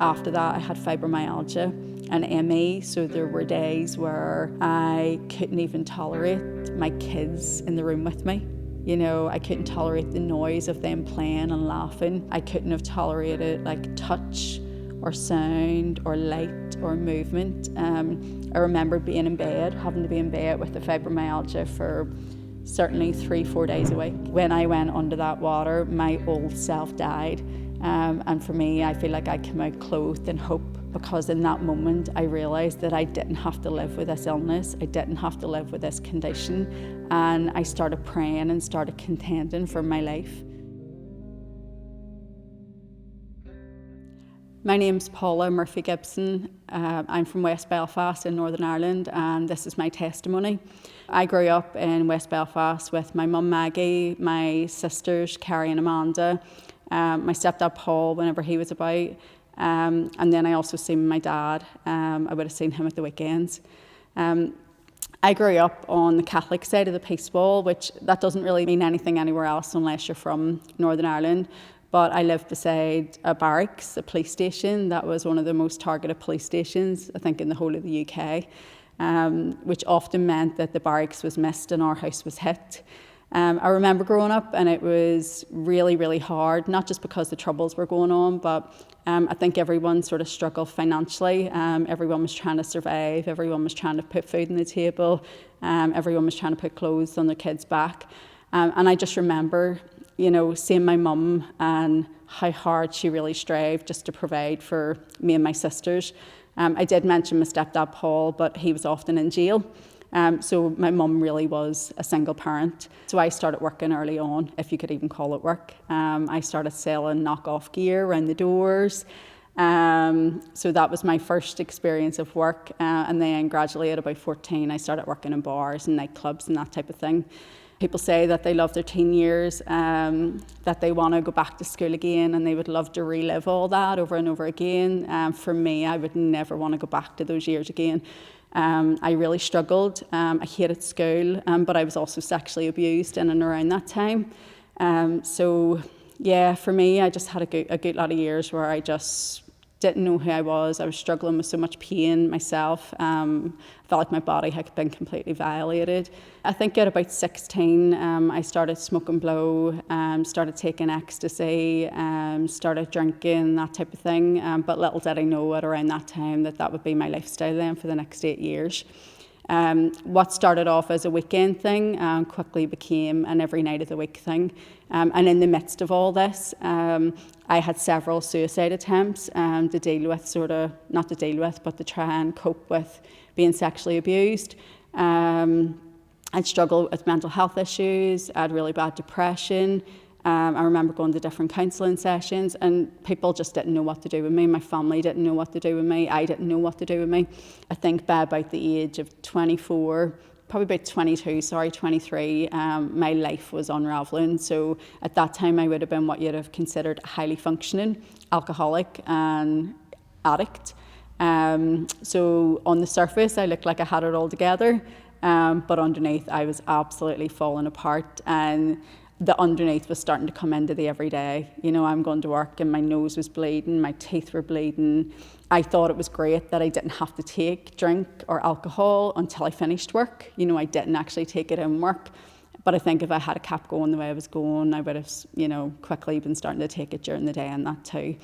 After that, I had fibromyalgia and ME, so there were days where I couldn't even tolerate my kids in the room with me. You know, I couldn't tolerate the noise of them playing and laughing. I couldn't have tolerated like touch or sound or light or movement. I remember being in bed, having to be in bed with the fibromyalgia for certainly 3-4 days a week. When I went under that water, my old self died. And for me, I feel like I came out clothed in hope, because in that moment I realised that I didn't have to live with this illness, I didn't have to live with this condition, and I started praying and started contending for my life. My name's Paula Murphy-Gibson. I'm from West Belfast in Northern Ireland, and this is my testimony. I grew up in West Belfast with my mum Maggie, my sisters Carrie and Amanda, my stepdad Paul whenever he was about, and then I also seen my dad. I would have seen him at the weekends. I grew up on the Catholic side of the peace wall, which that doesn't really mean anything anywhere else unless you're from Northern Ireland. But I lived beside a barracks, a police station. That was one of the most targeted police stations, I think, in the whole of the UK, which often meant that the barracks was missed and our house was hit. I remember growing up, and it was really, really hard, not just because the troubles were going on, but I think everyone sort of struggled financially. Everyone was trying to survive, everyone was trying to put food on the table, everyone was trying to put clothes on their kids' back. And I just remember, you know, seeing my mum and how hard she really strived just to provide for me and my sisters. I did mention my stepdad Paul, but he was often in jail. So my mum really was a single parent. So I started working early on, if you could even call it work. I started selling knockoff gear around the doors. So that was my first experience of work. And then gradually at about 14, I started working in bars and nightclubs and that type of thing. People say that they love their teen years, that they want to go back to school again and they would love to relive all that over and over again. For me, I would never want to go back to those years again. I really struggled. I hated school, but I was also sexually abused in and around that time. So yeah, for me, I just had a good lot of years where I just didn't know who I was. I was struggling with so much pain myself. I felt like my body had been completely violated. I think at about 16, I started smoking blow, started taking ecstasy, started drinking, that type of thing. But little did I know at around that time that would be my lifestyle then for the next 8 years. What started off as a weekend thing quickly became an every night of the week thing. And in the midst of all this, I had several suicide attempts to deal with, not to deal with, but to try and cope with being sexually abused. I'd struggled with mental health issues, I had really bad depression. I remember going to different counselling sessions and people just didn't know what to do with me. My family didn't know what to do with me. I didn't know what to do with me. I think by about the age of 24, probably about 23, my life was unravelling. So at that time I would have been what you'd have considered a highly functioning alcoholic and addict. So on the surface I looked like I had it all together, but underneath I was absolutely falling apart, and the underneath was starting to come into the everyday. You know, I'm going to work and my nose was bleeding, my teeth were bleeding. I thought it was great that I didn't have to take drink or alcohol until I finished work. You know, I didn't actually take it in work. But I think if I had kept going the way I was going, I would have, you know, quickly been starting to take it during the day and that too.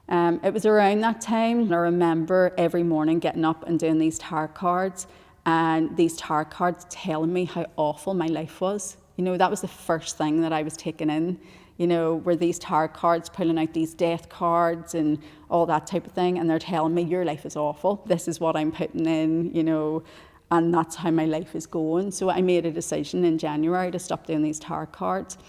It was around that time, I remember every morning getting up and doing these tarot cards, and these tarot cards telling me how awful my life was. You know, that was the first thing that I was taking in, you know, were these tarot cards pulling out these death cards and all that type of thing. And they're telling me, your life is awful. This is what I'm putting in, you know, and that's how my life is going. So I made a decision in January to stop doing these tarot cards.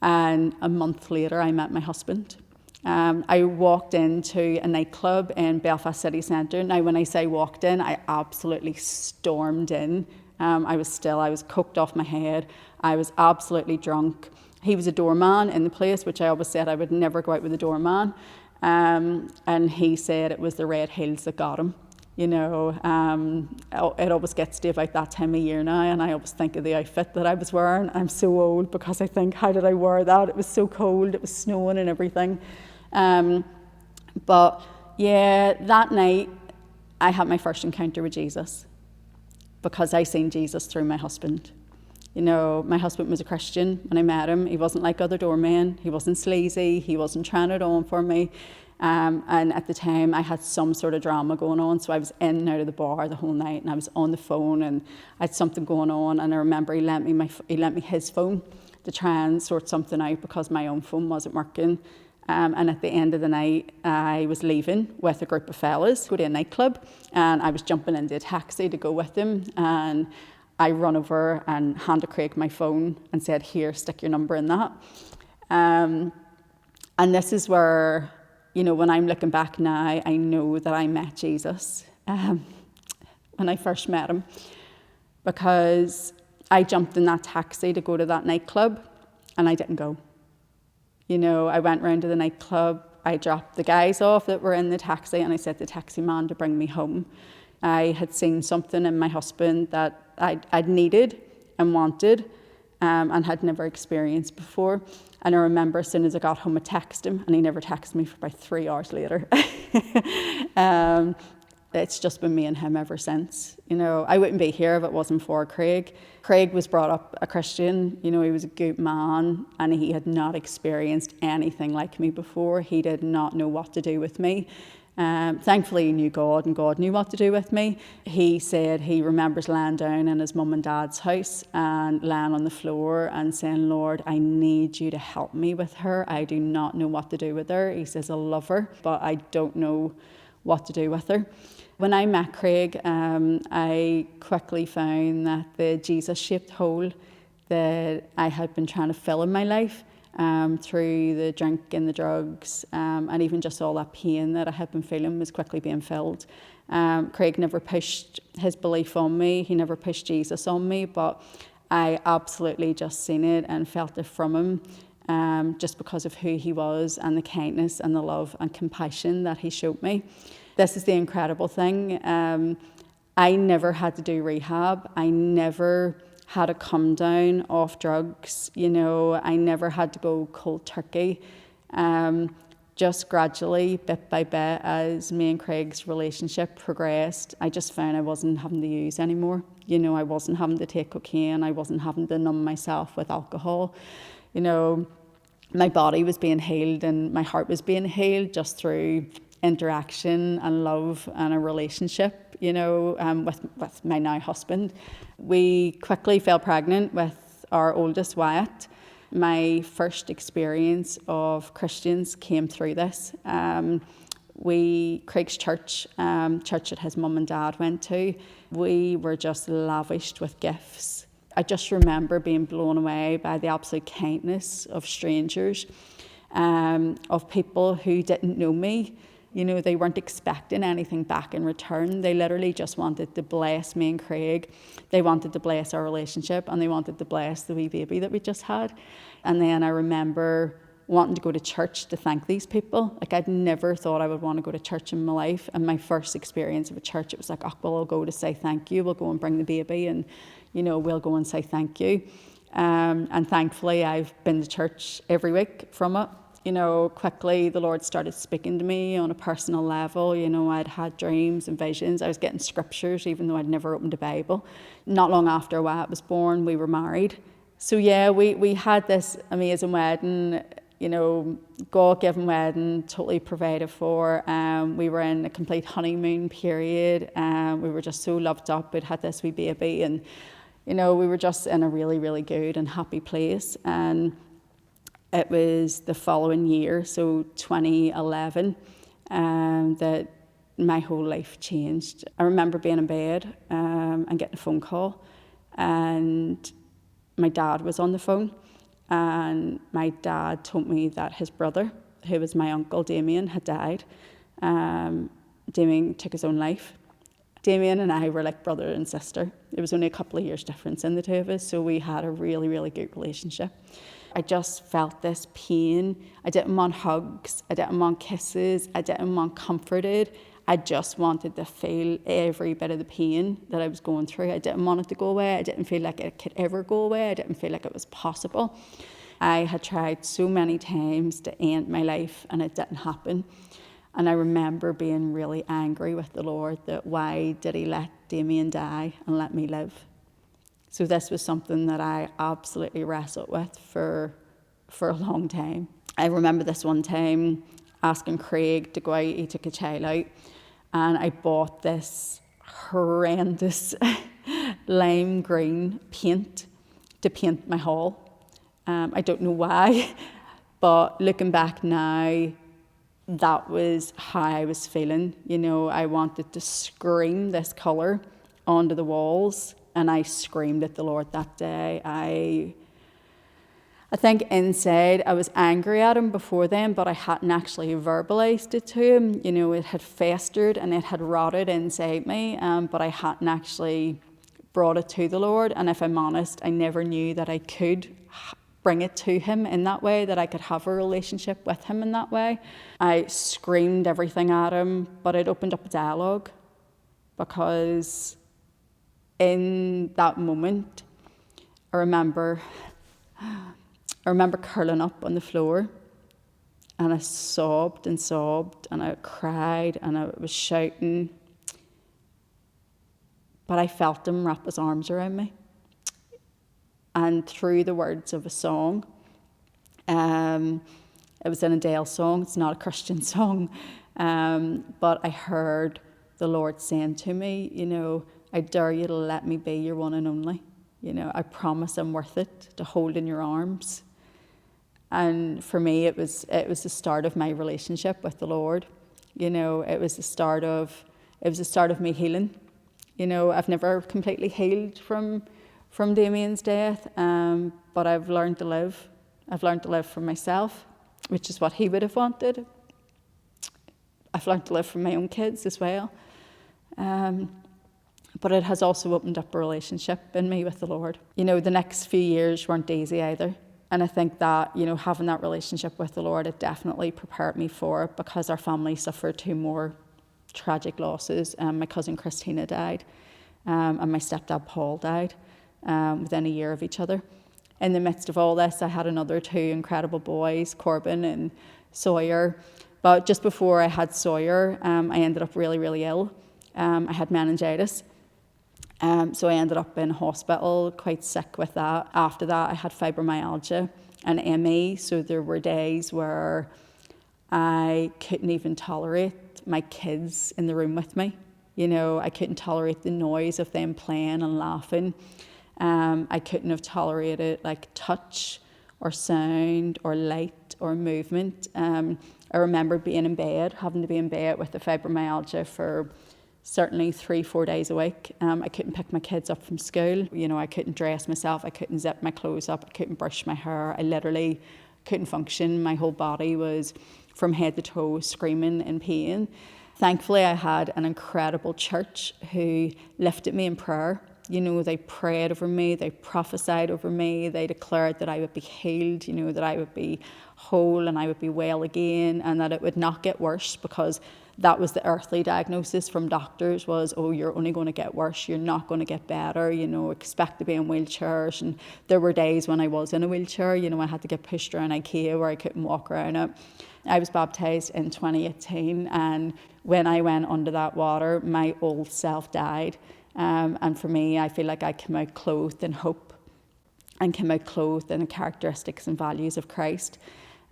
And a month later, I met my husband. I walked into a nightclub in Belfast City Centre. Now, when I say walked in, I absolutely stormed in. I was coked off my head. I was absolutely drunk. He was a doorman in the place, which I always said I would never go out with a doorman. And he said it was the red heels that got him. You know, it always gets to about that time of year now, and I always think of the outfit that I was wearing. I'm so old because I think, how did I wear that? It was so cold, it was snowing and everything. But yeah, that night I had my first encounter with Jesus, because I seen Jesus through my husband. You know, my husband was a Christian when I met him. He wasn't like other doormen. He wasn't sleazy. He wasn't trying it on for me. And at the time, I had some sort of drama going on. So I was in and out of the bar the whole night, and I was on the phone, and I had something going on. And I remember he lent me his phone to try and sort something out, because my own phone wasn't working. And at the end of the night, I was leaving with a group of fellas, go to a nightclub, and I was jumping into a taxi to go with them. And I run over and handed Craig my phone and said, "Here, stick your number in that." And this is where, you know, when I'm looking back now, I know that I met Jesus when I first met him, because I jumped in that taxi to go to that nightclub, and I didn't go. You know, I went round to the nightclub, I dropped the guys off that were in the taxi, and I said to the taxi man to bring me home. I had seen something in my husband that I'd needed and wanted, and had never experienced before. And I remember as soon as I got home, I texted him, and he never texted me for about 3 hours later. It's just been me and him ever since. You know, I wouldn't be here if it wasn't for Craig. Craig was brought up a Christian. You know, he was a good man, and he had not experienced anything like me before. He did not know what to do with me. Thankfully, he knew God, and God knew what to do with me. He said he remembers lying down in his mum and dad's house and lying on the floor and saying, "Lord, I need you to help me with her. I do not know what to do with her." He says, "I love her, but I don't know what to do with her." When I met Craig, I quickly found that the Jesus-shaped hole that I had been trying to fill in my life, through the drink and the drugs, and even just all that pain that I had been feeling, was quickly being filled. Craig never pushed his belief on me. He never pushed Jesus on me, but I absolutely just seen it and felt it from him, just because of who he was and the kindness and the love and compassion that he showed me. This is the incredible thing. I never had to do rehab. I never had to come down off drugs. You know, I never had to go cold turkey. Just gradually, bit by bit, as me and Craig's relationship progressed, I just found I wasn't having to use anymore. You know, I wasn't having to take cocaine. I wasn't having to numb myself with alcohol. You know, my body was being healed, and my heart was being healed just through interaction and love and a relationship, you know, with my now husband. We quickly fell pregnant with our oldest, Wyatt. My first experience of Christians came through this. Craig's church that his mum and dad went to, we were just lavished with gifts. I just remember being blown away by the absolute kindness of strangers, of people who didn't know me. You know, they weren't expecting anything back in return. They literally just wanted to bless me and Craig. They wanted to bless our relationship, and they wanted to bless the wee baby that we just had. And then I remember wanting to go to church to thank these people. Like, I'd never thought I would want to go to church in my life. And my first experience of a church, it was like, "Oh, well, I'll go to say thank you. We'll go and bring the baby, and, you know, we'll go and say thank you." And thankfully, I've been to church every week from it. You know, quickly the Lord started speaking to me on a personal level. You know, I'd had dreams and visions. I was getting scriptures even though I'd never opened a Bible. Not long after Wyatt was born, we were married. So yeah, we had this amazing wedding, you know, God-given wedding, totally provided for. We were in a complete honeymoon period. We were just so loved up. We'd had this wee baby, and, you know, we were just in a really, really good and happy place. And it was the following year, so 2011, that my whole life changed. I remember being in bed and getting a phone call, and my dad was on the phone, and my dad told me that his brother, who was my uncle Damien, had died. Damien took his own life. Damien and I were like brother and sister. There was only a couple of years difference in the two of us, so we had a really, really good relationship. I just felt this pain. I didn't want hugs. I didn't want kisses. I didn't want comforted. I just wanted to feel every bit of the pain that I was going through. I didn't want it to go away. I didn't feel like it could ever go away. I didn't feel like it was possible. I had tried so many times to end my life, and it didn't happen. And I remember being really angry with the Lord that why did he let Damien die and let me live? So this was something that I absolutely wrestled with for a long time. I remember this one time asking Craig to go out. He took a child out, and I bought this horrendous lime green paint to paint my hall. I don't know why, but looking back now, that was how I was feeling. You know, I wanted to scream this colour onto the walls, and I screamed at the Lord that day. I think inside I was angry at him before then, but I hadn't actually verbalised it to him. You know, it had festered and it had rotted inside me, but I hadn't actually brought it to the Lord. And if I'm honest, I never knew that I could bring it to him in that way, that I could have a relationship with him in that way. I screamed everything at him, but it opened up a dialogue, because in that moment, I remember curling up on the floor, and I sobbed and sobbed, and I cried, and I was shouting. But I felt him wrap his arms around me. And through the words of a song, it was an Adele song, it's not a Christian song, but I heard the Lord saying to me, you know, I dare you to let me be your one and only. You know, I promise I'm worth it to hold in your arms. And for me, it was the start of my relationship with the Lord. You know, it was the start of me healing. You know, I've never completely healed from Damien's death, but I've learned to live. I've learned to live for myself, which is what he would have wanted. I've learned to live for my own kids as well. But it has also opened up a relationship in me with the Lord. You know, the next few years weren't easy either. And I think that, you know, having that relationship with the Lord, it definitely prepared me for it, because our family suffered 2 more tragic losses. My cousin Christina died, and my stepdad Paul died within a year of each other. In the midst of all this, I had another 2 incredible boys, Corbin and Sawyer. But just before I had Sawyer, I ended up really, really ill. I had meningitis. So I ended up in hospital, quite sick with that. After that, I had fibromyalgia and ME. So there were days where I couldn't even tolerate my kids in the room with me. You know, I couldn't tolerate the noise of them playing and laughing. I couldn't have tolerated like touch or sound or light or movement. I remember being in bed, having to be in bed with the fibromyalgia for certainly 3-4 days a week. I couldn't pick my kids up from school. You know, I couldn't dress myself. I couldn't zip my clothes up. I couldn't brush my hair. I literally couldn't function. My whole body was from head to toe screaming in pain. Thankfully, I had an incredible church who lifted me in prayer. You know, they prayed over me, they prophesied over me, they declared that I would be healed, you know, that I would be whole and I would be well again, and that it would not get worse, because that was the earthly diagnosis from doctors was, oh, you're only going to get worse, you're not going to get better, you know, expect to be in wheelchairs. And there were days when I was in a wheelchair, you know, I had to get pushed around IKEA where I couldn't walk around it. I was baptised in 2018, and when I went under that water, my old self died. And for me, I feel like I came out clothed in hope and came out clothed in the characteristics and values of Christ.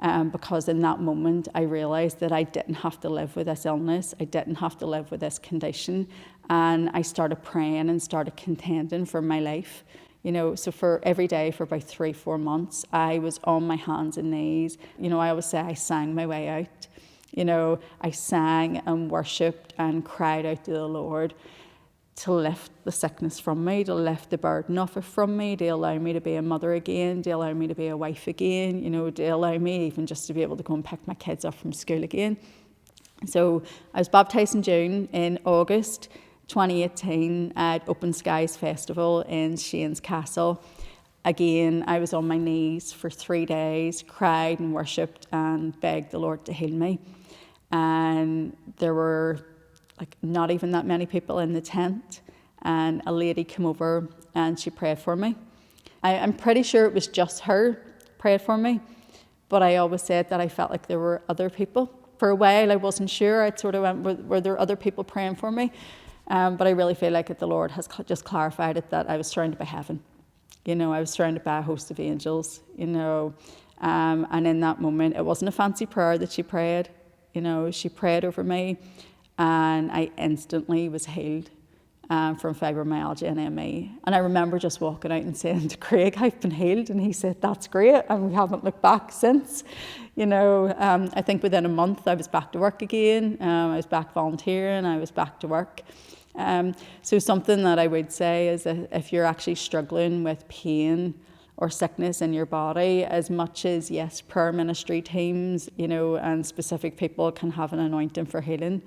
Because in that moment, I realised that I didn't have to live with this illness. I didn't have to live with this condition. And I started praying and started contending for my life. You know, so for every day for about 3-4 months, I was on my hands and knees. You know, I always say I sang my way out. You know, I sang and worshipped and cried out to the Lord to lift the sickness from me, to lift the burden off it from me, to allow me to be a mother again, to allow me to be a wife again, you know, to allow me even just to be able to go and pick my kids up from school again. So I was baptised in June. In August 2018 at Open Skies Festival in Shane's Castle. Again, I was on my knees for 3 days, cried and worshipped and begged the Lord to heal me. And there were not even that many people in the tent, and a lady came over and she prayed for me. I'm pretty sure it was just her prayed for me, but I always said that I felt like there were other people. For a while, I wasn't sure. I sort of went, were there other people praying for me? But I really feel like the Lord has just clarified it, that I was surrounded by heaven. You know, I was surrounded by a host of angels, you know. And in that moment, it wasn't a fancy prayer that she prayed. You know, she prayed over me, and I instantly was healed from fibromyalgia and ME. And I remember just walking out and saying to Craig, I've been healed. And he said, that's great. And we haven't looked back since. You know, I think within a month I was back to work again. I was back volunteering. I was back to work. So something that I would say is that if you're actually struggling with pain or sickness in your body, as much as, yes, prayer ministry teams, you know, and specific people can have an anointing for healing,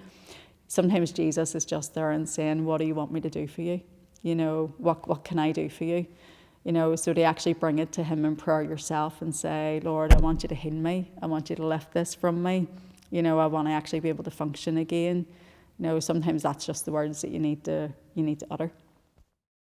sometimes Jesus is just there and saying, what do you want me to do for you? You know, what can I do for you? You know, so to actually bring it to him in prayer yourself and say, Lord, I want you to heal me. I want you to lift this from me. You know, I want to actually be able to function again. You know, sometimes that's just the words that you need to utter.